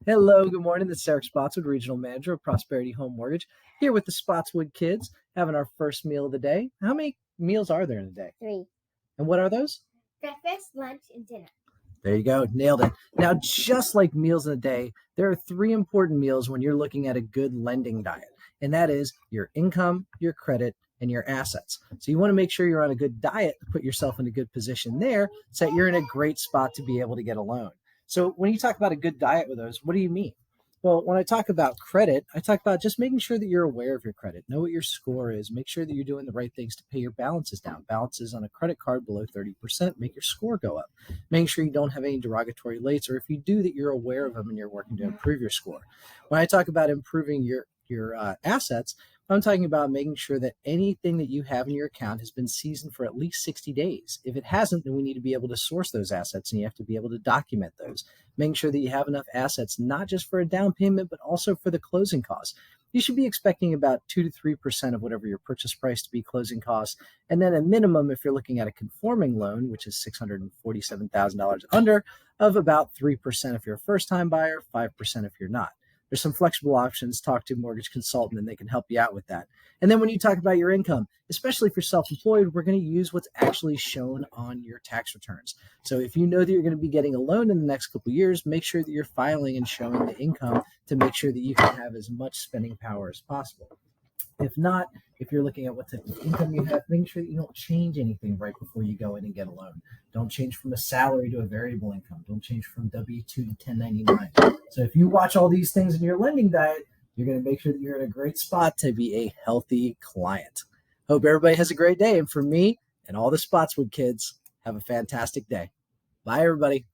Hello, good morning. This is Eric Spotswood, Regional Manager of Prosperity Home Mortgage, here with the Spotswood kids, having our first meal of the day. How many meals are there in a day? 3. And what are those? Breakfast, lunch, and dinner. There you go. Nailed it. Now, just like meals in a day, there are 3 important meals when you're looking at a good lending diet, and that is your income, your credit, and your assets. So you want to make sure you're on a good diet to put yourself in a good position there so that you're in a great spot to be able to get a loan. So when you talk about a good diet with those, what do you mean? Well, when I talk about credit, I talk about just making sure that you're aware of your credit, know what your score is, make sure that you're doing the right things to pay your balances down. Balances on a credit card below 30% make your score go up. Making sure you don't have any derogatory rates, or if you do, that you're aware of them and you're working to improve your score. When I talk about improving your assets, I'm talking about making sure that anything that you have in your account has been seasoned for at least 60 days. If it hasn't, then we need to be able to source those assets, and you have to be able to document those. Making sure that you have enough assets, not just for a down payment, but also for the closing costs. You should be expecting about 2 to 3% of whatever your purchase price to be closing costs. And then a minimum, if you're looking at a conforming loan, which is $647,000 under, of about 3% if you're a first-time buyer, 5% if you're not. There's some flexible options. Talk to a mortgage consultant and they can help you out with that. And then when you talk about your income, especially for self-employed, we're going to use what's actually shown on your tax returns. So if you know that you're going to be getting a loan in the next couple of years, make sure that you're filing and showing the income to make sure that you can have as much spending power as possible. If not, if you're looking at what type of income you have, make sure that you don't change anything right before you go in and get a loan. Don't change from a salary to a variable income. Don't change from W-2 to 1099. So if you watch all these things in your lending diet, you're going to make sure that you're in a great spot to be a healthy client. Hope everybody has a great day. And for me and all the Spotswood kids, have a fantastic day. Bye, everybody.